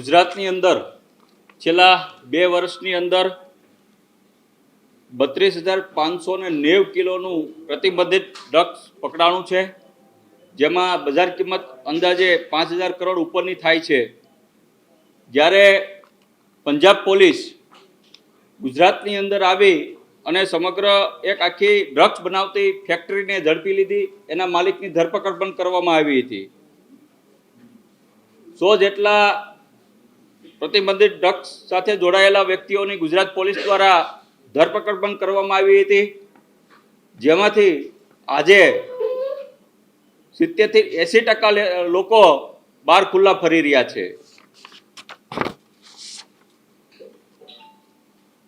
ગુજરાતની અંદર છેલ્લા 2 વર્ષની અંદર 32,590 કિલોનું પ્રતિબંધિત ડ્રગ્સ પકડાણું છે, જેમાં બજાર કિંમત અંદાજે 5,000 કરોડ ઉપરની થાય છે। જ્યારે પંજાબ પોલીસ ગુજરાતની અંદર આવી અને સમગ્ર એક આખી ડ્રગ્સ બનાવતી ફેક્ટરીને ઝડપી લીધી, એના માલિકની ધરપકડ પણ કરવામાં આવી હતી। 100 જેટલા પ્રતિબંધિત ડ્રગ્સ સાથે જોડાયેલા વ્યક્તિઓની ગુજરાત પોલીસ દ્વારા ધરપકડ પણ કરવામાં આવી હતી, જેમાંથી આજે 70 થી 80% લોકો બહાર ખુલ્લા ફરી રહ્યા છે।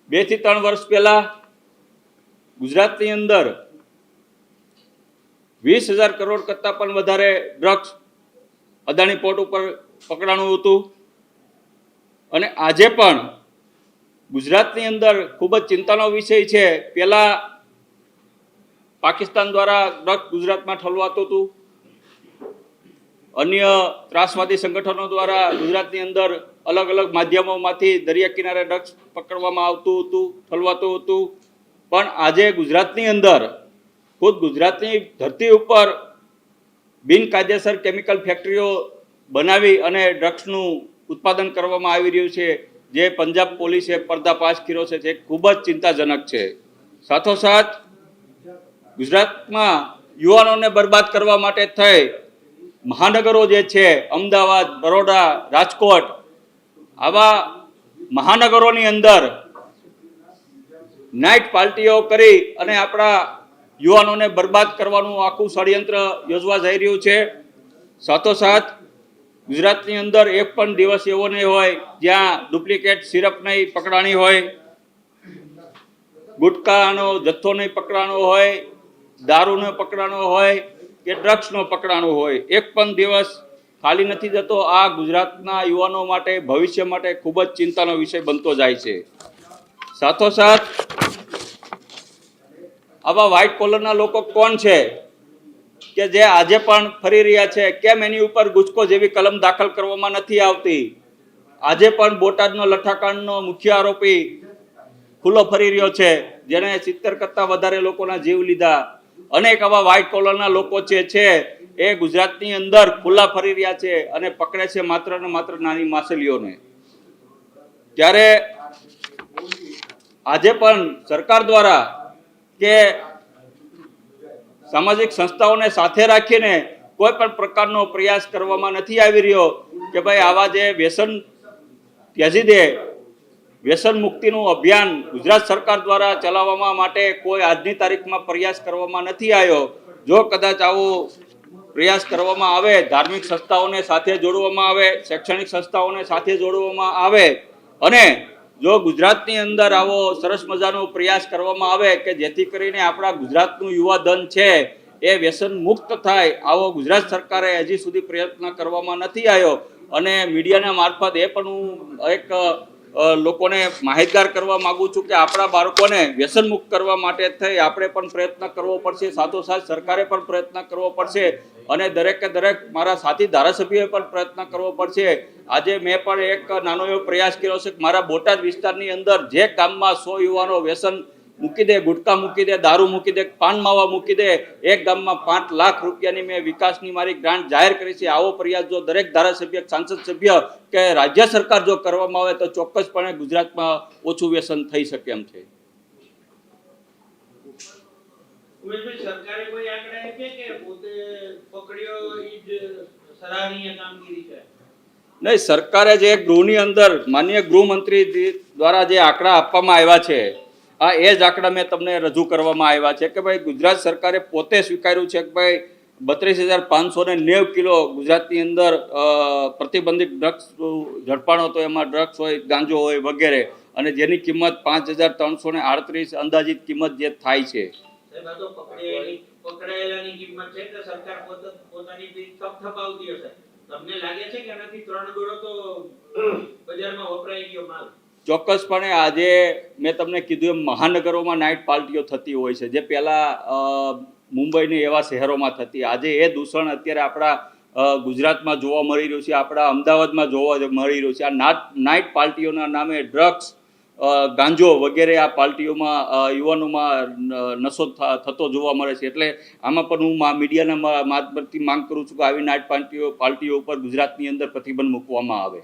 2 થી 3 વર્ષ પહેલા ગુજરાતની અંદર 20,000 કરોડ કરતાં પણ વધારે ડ્રગ્સ અદાણી પોર્ટ ઉપર પકડાણું હતું અને આજે પણ ગુજરાતની અંદર ખૂબ જ ચિંતાનો વિષય છે। પહેલા પાકિસ્તાન દ્વારા ડ્રગ્સ ગુજરાતમાં ઠલવાતું હતું, અન્ય ત્રાસવાદી સંગઠનો દ્વારા ગુજરાતની અંદર અલગ અલગ માધ્યમોમાંથી દરિયા કિનારે ડ્રગ્સ પકડવામાં આવતું હતું, ઠલવાતું હતું, પણ આજે ગુજરાતની અંદર ખુદ ગુજરાતની ધરતી ઉપર બિનકાયદેસર કેમિકલ ફેક્ટરીઓ બનાવી અને ડ્રગ્સનું ઉત્પાદન કરવામાં આવી રહ્યું છે, જે પંજાબ પોલીસે પર્દાફાશ કર્યો છે, જે ખૂબ જ ચિંતાજનક છે। સાથોસાથ ગુજરાતમાં યુવાનોને બરબાદ કરવા માટે થઈ મહાનગરો જે છે, અમદાવાદ, બરોડા, રાજકોટ, આવા મહાનગરોની અંદર નાઇટ પાર્ટીઓ કરી અને આપણા યુવાનોને બરબાદ કરવાનું આખું ષડયંત્ર યોજવા જઈ રહ્યું છે। સાથોસાથ ગુજરાતની અંદર એક પણ દિવસ એવો નહીં હોય જ્યાં ડુપ્લિકેટ સિરપ નહીં પકડાણી હોય, ગુટકાનો જથ્થો નહીં પકડાણો હોય, દારૂનો પકડાણો હોય કે ડ્રગ્સનો પકડાણો હોય, એક પણ દિવસ ખાલી નથી જતો। આ ગુજરાતના યુવાનો માટે, ભવિષ્ય માટે ખૂબ જ ચિંતાનો વિષય બનતો જાય છે। સાથોસાથ આવા વ્હાઇટ કોલરના લોકો કોણ છે કે જે આજે પણ ફરી રહ્યા છે? કેમ એની ઉપર ગુજકો જેવી કલમ દાખલ કરવામાં નથી આવતી? આજે પણ બોટાદનો લઠ્ઠાકાંડનો મુખ્ય આરોપી ખુલ્લો ફરી રહ્યો છે, જેણે 70 કરતાં વધારે લોકોના જીવ લીધા। અનેક આવા વ્હાઇટ કોલરના લોકો છે એ ગુજરાતની અંદર ખુલ્લા ફરી રહ્યા છે અને પકડે છે માત્ર ને માત્ર નાની માછલીઓને। ત્યારે આજે પણ સરકાર દ્વારા કે સામાજિક સંસ્થાઓને સાથે રાખીને કોઈ પણ પ્રકારનો પ્રયાસ કરવામાં નથી આવી રહ્યો કે ભાઈ આવા જે વ્યસન ત્યજી દે, વ્યસન મુક્તિનું અભિયાન ગુજરાત સરકાર દ્વારા ચલાવવા માટે કોઈ આજની તારીખમાં પ્રયાસ કરવામાં નથી આવ્યો। જો કદાચ આવો પ્રયાસ કરવામાં આવે, ધાર્મિક સંસ્થાઓને સાથે જોડવામાં આવે, શૈક્ષણિક સંસ્થાઓને સાથે જોડવામાં આવે અને જો ગુજરાતની અંદર આવો સરસ મજાનો પ્રયાસ કરવામાં આવે કે જેથી કરીને આપણા ગુજરાતનું યુવા ધન છે એ વ્યસન મુક્ત થાય, આવો ગુજરાત સરકારે હજી સુધી પ્રયત્ન કરવામાં નથી આવ્યો। અને મીડિયાના મારફત એ પણ હું એક લોકોને માહિતગાર કરવા માગું છું કે આપણા બાળકોને વ્યસન મુક્ત કરવા માટે થઈ આપણે પણ પ્રયત્ન કરવો પડશે, સાથોસાથ સરકારે પણ પ્રયત્ન કરવો પડશે અને દરેકે દરેક મારા સાથી ધારાસભ્યોએ પણ પ્રયત્ન કરવો પડશે। આજે મેં પણ એક નાનો એવો પ્રયાસ કર્યો છે કે મારા બોટાદ વિસ્તારની અંદર જે ગામમાં 100 યુવાનો વ્યસન મૂકી દે, ગુટકા મૂકી દે, દારૂ મૂકી દે, પાન માવા મૂકી દે, એક ગામમાં 5 લાખ રૂપિયાની મેં વિકાસની મારી ગ્રાન્ટ જાહેર કરી છે। આવો પ્રયાસ જો દરેક ધારાસભ્ય, સાંસદ સભ્ય કે રાજ્ય સરકાર જો કરવામાં આવે તો ચોક્કસપણે ગુજરાતમાં ઓછું વ્યસન થઈ શકે એમ છે। સરકારે કોઈ આંકડા આપે કે પોતે પકડ્યો ઈ જ સરાહનીય કામગીરી છે? નહીં, સરકારે જે ગૃહની અંદર માનનીય ગૃહમંત્રી દ્વારા જે આંકડા આપવામાં આવ્યા છે, આ એ જ આંકડા મેં તમને રજૂ કરવામાં આવ્યા છે કે ભાઈ ગુજરાત સરકારે પોતે સ્વીકાર્યું છે કે ભાઈ 32,590 કિલો ગુજરાતની અંદર પ્રતિબંધિત ડ્રગ્સ ઝડપાણો હતો, એમાં ડ્રગ્સ હોય, ગાંજો હોય વગેરે, અને જેની કિંમત 5,338 અંદાજિત કિંમત જે થાય છે। પકડાયેલાની કિંમત છે કે સરકાર પોતાની થપાવતી હશે? તમને લાગે છે કે આનાથી 3 ગણો તો બજારમાં વપરાઈ ગયો માલ? ચોક્કસપણે આજે મેં તમને કીધું એમ મહાનગરોમાં નાઇટ પાર્ટીઓ થતી હોય છે, જે પહેલાં મુંબઈની એવા શહેરોમાં થતી, આજે એ દૂષણ અત્યારે આપણા ગુજરાતમાં જોવા મળી રહ્યું છે, આપણા અમદાવાદમાં જોવા મળી રહ્યું છે. આ નાઇટ પાર્ટીઓના નામે ડ્રગ્સ, ગાંજો વગેરે આ પાર્ટીઓમાં યુવાનોમાં નશો થતો જોવા મળે છે. એટલે આમાં પણ હું મીડિયાના માધ્યમથી માંગ કરું છું કે આવી નાઇટ પાર્ટીઓ ઉપર ગુજરાતની અંદર પ્રતિબંધ મૂકવામાં આવે.